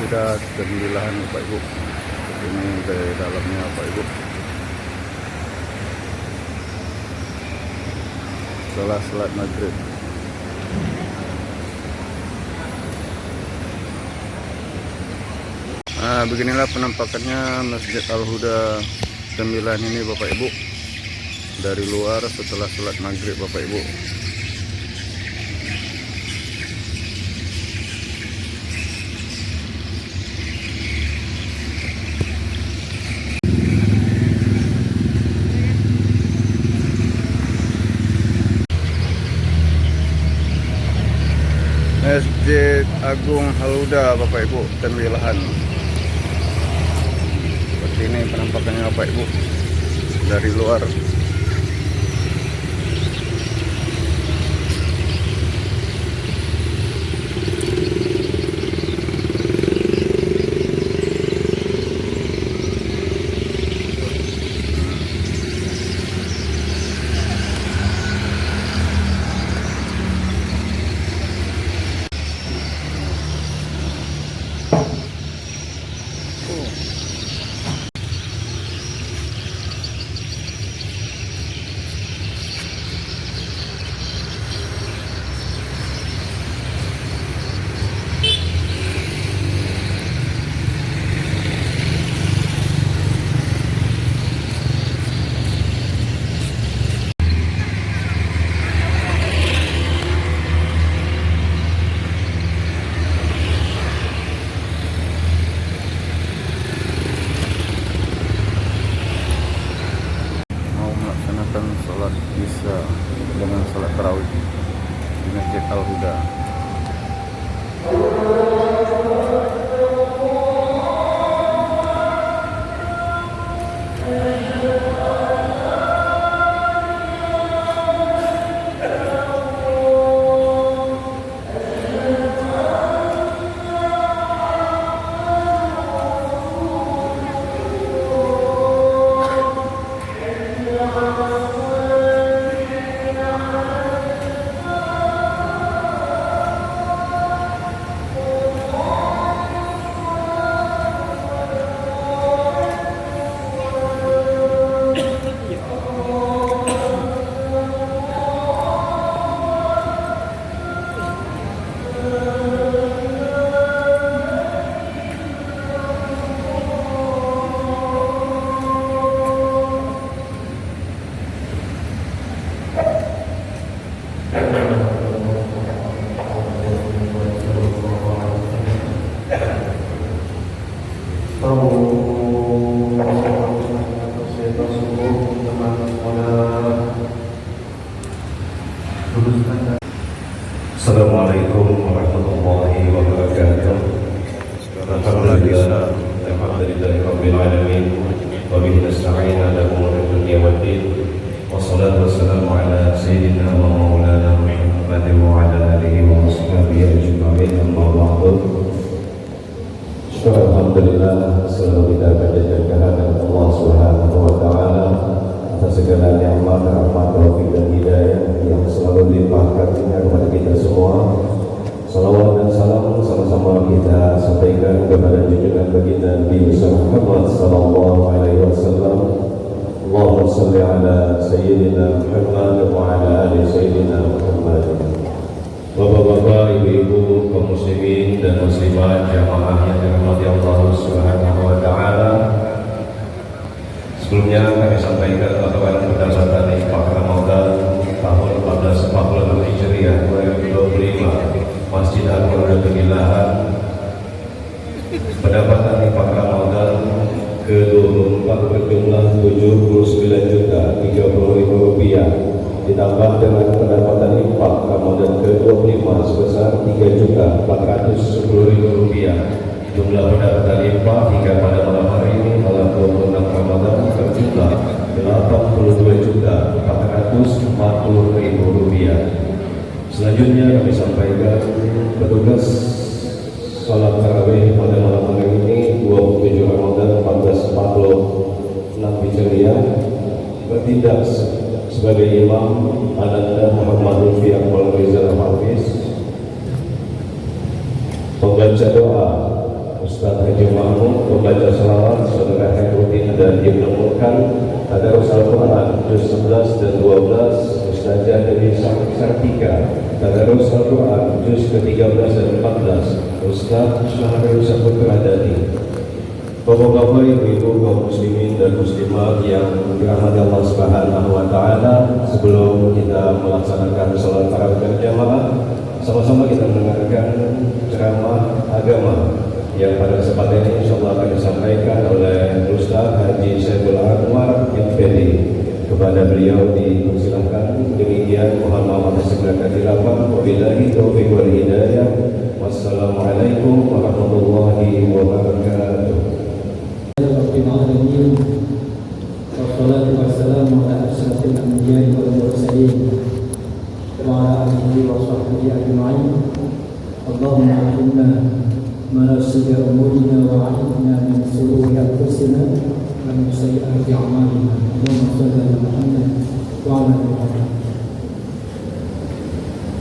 sudah tembilahan Bapak Ibu. Ini dari dalamnya Bapak Ibu. Setelah salat maghrib. Nah, beginilah penampakannya Masjid Al-Huda Tembilahan ini Bapak Ibu, dari luar setelah salat maghrib Bapak Ibu. Masjid Agung Al-Huda Bapak Ibu Tembilahan. Seperti ini penampakannya Bapak Ibu dari luar. Salat Isya dengan salat tarawih di Masjid Al-Huda. Assalamualaikum warahmatullahi wabarakatuh. Alhamdulillahirabbil alamin wa bihi nasta'in ala umuri dunya waddin. Wassalatu wassalamu ala sayyidina wa maulana Muhammadin wa ala alihi wa sahbihi ajma'in. Amma ba'du. Alhamdulillah, selalu kita panjatkan kehadirat Allah Subhanahu wa taala atas segala nikmat, rahmat, taufik dan hidayah yang selalu dilimpahkannya kepada kita semua. Salawat dan salam sama-sama kita sampaikan kepada junjungan baginda Nabi Muhammad sallallahu alaihi wasallam. Allahumma shalli ala sayyidina Muhammad wa ala ali sayyidina Muhammad. Bapak-bapak, ibu-ibu, kaum muslimin dan muslimat, jamaah yang dirahmati Allah Subhanahu wa taala. Sebelumnya kami sampaikan bahwa berdasarkan infak Ramadan tahun 1440 Hijriah 2025 Masjid Al-Huda Tembilahan, pendapatan infak Ramadan ke-24 berjumlah Rp79.030.000 ditambah dengan pendapatan infak Ramadan ke-25 sebesar Rp3.410.000. Jumlah pendapatan infak hingga pada malam hari ini malam 26 Ramadan berjumlah Rp82.440.000. Selanjutnya kami sampaikan petugas salat tarawih pada malam hari ini 27 Ramadan 1446 Hijriah bertindak sebagai imam Ananda Muhammadul Fi Aqwal Rizal Hafiz, pembaca doa Ustaz Haji Mahmud membaca salawat, Saudara Khairuddin dan Ibnu Murkan tadarus Al-Quran juz 11 dan 12, Ustazah Dewi Sartika tadarus Al-Quran juz ke-13 dan 14, Ustaz Syahrul Saputra Dadi. Bapak-bapak, ibu-ibu, kaum muslimin dan muslimat yang dirahmati Allah Subhanahu wa taala, sebelum kita melaksanakan salat tarawih berjamaah, sama-sama kita mendengarkan ceramah agama yang pada kesempatan ini insyaallah akan disampaikan oleh Ustaz Haji Syaiful Anwar MPD. Kepada beliau dipersilahkan. Demikian mohon maaf atas segala kesilapan. Wabillahi taufiq wal hidayah. Wassalamualaikum warahmatullahi wabarakatuh. Wassalatu wassalamu ala asyrafil anbiya'i wal mursalin wa ala alihi wa sahbihi ajma'in. Allahumma alimna manasija umurina wa alimna min sururi anfusina wa min sayyiati a'malina. Allahumma shalli ala Muhammad wa ala ali Muhammad.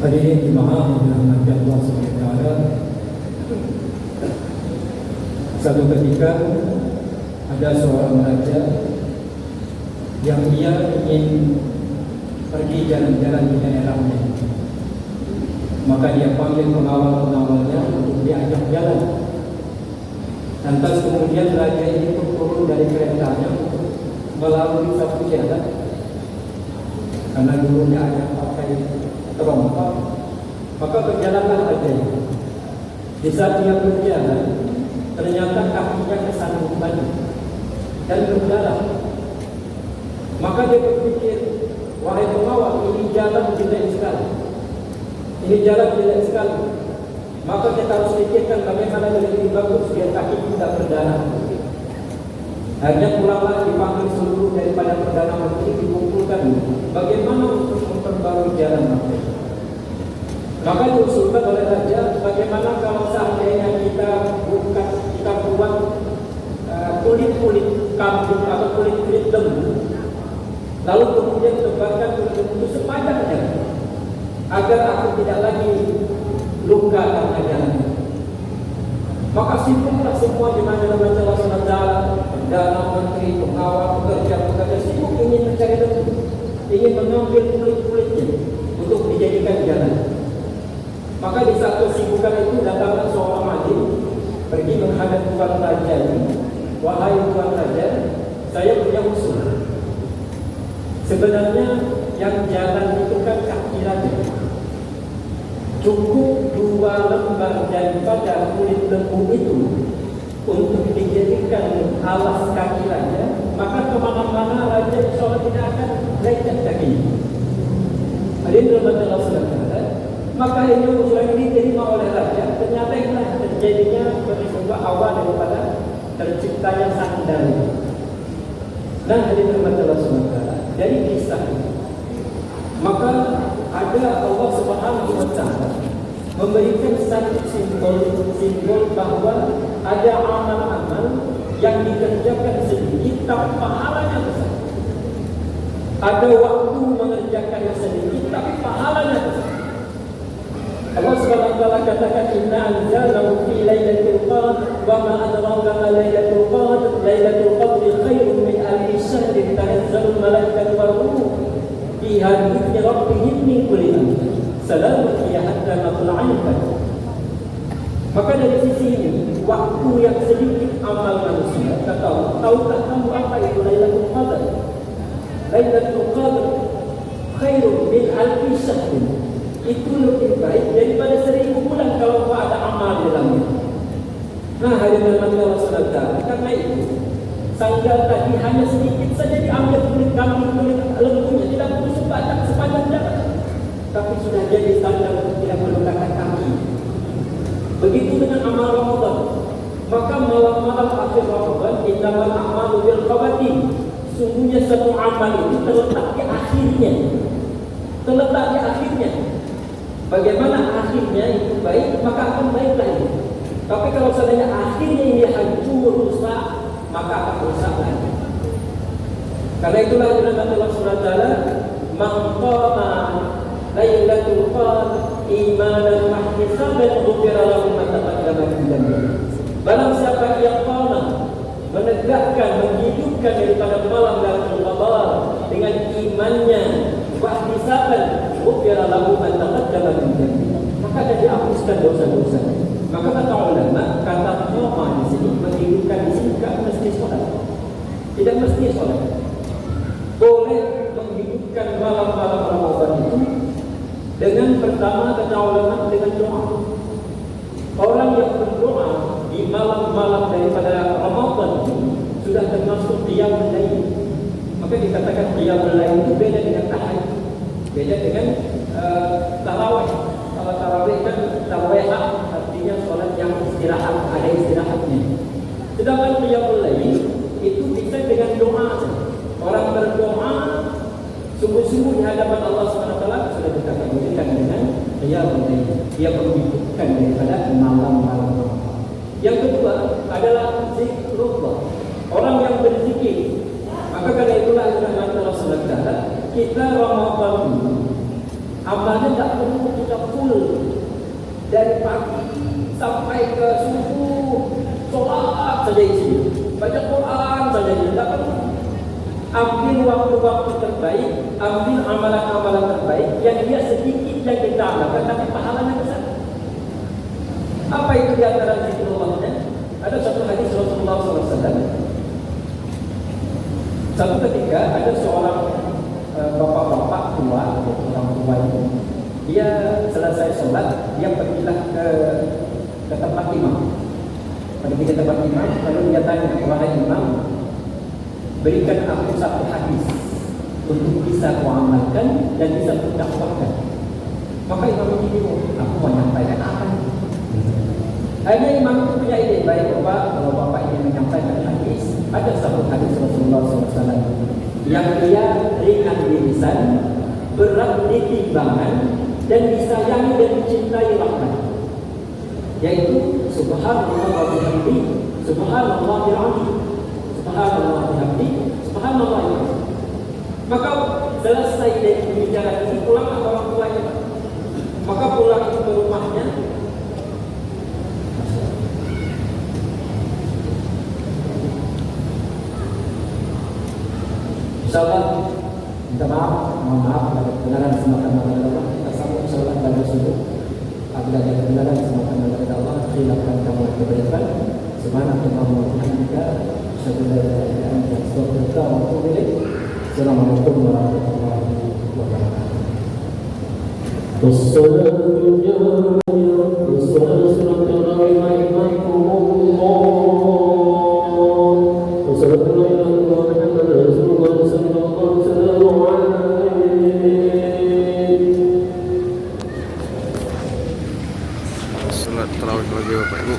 Hadirin jemaah yang dirahmati Allah Subhanahu wa taala. Satu ketika ada seorang raja yang ia ingin pergi jalan-jalan di daerahnya. Maka dia panggil pengawal-pengawalnya untuk diajak jalan. Lantas kemudian raja ini pun turun dari keretanya untuk melalui satu jalan. Karena dulunya ada pakai terongkok, maka berjalanlah raja ini. Di saat dia berjalan, ternyata kakinya kesandungan dan berdarah. Maka dia berpikir, wahai pengawal, ini jalan jelek sekali. Ini jalan jelek sekali. Maka kita harus pikirkan bagaimana lebih bagus biar kaki tidak berdarah. Akhirnya pulanglah dipanggil seluruh daripada Perdana Menteri, dikumpulkan bagaimana untuk memperbarui jalan mereka. Maka diusulkan oleh raja, bagaimana kalau seandainya kita buat kulit-kulit kambing atau kulit-kulit lembu, lalu kemudian tebarkan kulit itu sepanjang jalan, agar aku tidak lagi luka karena jalan. Maka sibuklah semua di mana-mana saudara, Perdana Menteri, pengawal, pekerja sibuk ingin mencari lembu, ingin mengambil kulit-kulitnya untuk dijadikan jalan. Maka di saat kesibukan itu datanglah seorang alim pergi menghadap tuan raja ini. Wahai tuan raja, saya punya usul. Sebenarnya yang jalan itu kan kaki raja. Cukup 2 lembar daripada kulit lembu itu untuk dijadikan alas kaki raja, maka kemana-mana raja insya Allah tidak akan lecet kakinya. Hadirin Allah sekalian. Maka ini usulan ini diterima oleh raja. Ternyata inilah terjadinya peristiwa awal daripada terciptanya sandal. Dan hadirin Allah sementara dari kisah ini, maka ada Allah Subhanahu wa taala memberikan satu simbol bahwa ada amal-amal yang dikerjakan sedikit tapi pahalanya besar. Ada waktu mengerjakan sedikit tapi pahalanya besar. Allah Subhanahu wa taala katakan, inna anzalnahu fi lailatul qadr wa ma adraka ma lailatul qadr, lailatul qadri khairun min alfi shahrin tanazzalul malaikatu war ruh fiha bi'izni rabbihim min kulli amr salamun hiya hatta matla'il fajr. Maka dari sisi ini, waktu yang sedikit amal manusia, tahukah kamu apa itu lailatul qadr? Lailatul qadr khairun min alfi shahrin, itu lebih baik daripada 1000 bulan kalau ada amal di dalamnya. Nah, hadirin Allah saudara, karena itu sandal tadi hanya sedikit saja diambil kulit kambing, kulit lembunya, tidak perlu sepanjang jalan, tapi sudah jadi sandal untuk tidak melukakan kaki. Begitu dengan amal Ramadan. Maka malam-malam akhir Ramadan, innamal a'malu bil khawatim, sungguhnya satu amal itu terletak di akhirnya. Bagaimana akhirnya itu baik, maka akan baik lagi. Tapi kalau seandainya akhirnya ini hancur, rusak, maka akan rusak lagi. Karena itulah firman Allah Subhanahu wa taala, "Man qama lailatul qadr imanan wa ihtisaban ghufira lahu ma taqaddama min dhanbihi." Barang siapa yang menegakkan, menghidupkan daripada malam Lailatul Qadar dengan imannya, wahtisaban, ghufira lahu ma taqaddama min dhanbi, maka akan dihapuskan dosa-dosa. Maka kata ulama, kata qoma di sini, menghidupkan di sini bukan mesti sholat. Tidak mesti sholat. Boleh menghidupkan malam-malam Ramadan itu dengan pertama kata ulama dengan doa. Orang yang berdoa di malam-malam daripada Ramadan itu sudah termasuk qiyamul lail. Maka dikatakan qiyamul lail itu beda dengan tahajud, beda dengan tarawih. Kalau tarawih kan tarawih artinya sholat yang istirahat, ada istirahatnya. Sedangkan qiyamul lail itu bisa dengan doa. Orang berdoa sungguh-sungguh di hadapan Allah SWT sudah kita kategorikan dengan qiyamul lail. Dia menghidupkan daripada malam-malam. Yang kedua adalah zikrullah. Orang yang berzikir. Maka karena itulah Allah SWT, kita Ramadan ini amalnya tidak perlu kita full dari pagi sampai ke subuh, sholat saja isinya, baca Quran saja, tidak perlu. Ambil waktu-waktu terbaik, ambil amalan-amalan terbaik yang dia sedikit yang kita amalkan tapi pahalanya besar. Apa itu di antara zikrullahnya? Ada satu hadis Rasulullah SAW. Satu ketika ada seorang bapak-bapak tua, orang tua itu, dia selesai sholat, dia pergilah ke tempat imam. Pergi ke tempat imam, lalu dia tanya, wahai imam, berikan aku satu hadis untuk bisa kuamalkan dan bisa kudakwakan. Maka imam ini bingung, aku mau menyampaikan apa ini? Hanya imam itu punya ide, baik Bapak, kalau Bapak ingin menyampaikan hadis, ada satu hadis Rasulullah SAW yang dia ringan di lisan, berat di timbangan, dan disayangi dan dicintai rahmat, yaitu Subhanallah wa bihamdi, Subhanallahil azim, Subhanallah wa bihamdi, Subhanallah. Maka selesai dari pembicaraan ini, pulang orang tuanya. Maka pulang itu ke rumahnya. InsyaAllah, minta maaf, mohon maaf kalau kebenaran disembahkan kepada Allah. Kita sambung sholat pada subuh. Apabila ada kebenaran disembahkan kepada Allah, khilafkan kamu kebaikan. Subhanallah wa bihamdika, asyhadu an la ilaha illa anta, astaghfiruka wa atubu ilaik. Assalamualaikum warahmatullahi wabarakatuh. Salat tarawih lagi Bapak Ibu.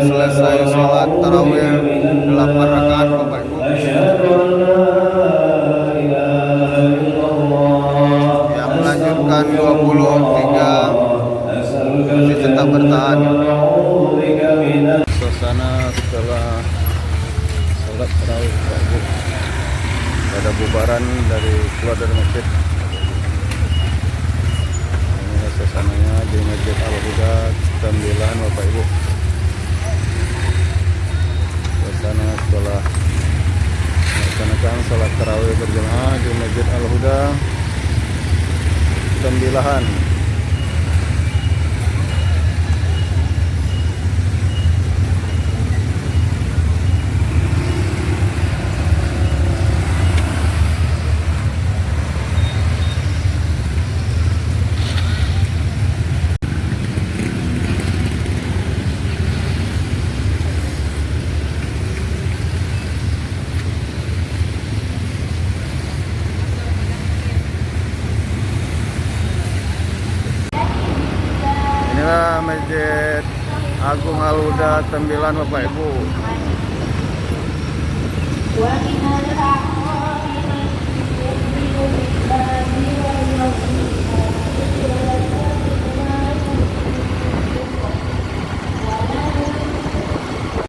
Selesai sholat tarawih 8 rakaat Bapak Ibu. Yang melanjutkan 23 masih tetap bertahan. Suasana setelah sholat tarawih Bapak Ibu. Ada bubaran keluar dari masjid. Ini suasananya di Masjid Al-Huda 9 Bapak Ibu. Suasana setelah melaksanakan sholat tarawih berjamaah di Masjid Al-Huda 9. Al Huda Tembilan Bapak Ibu.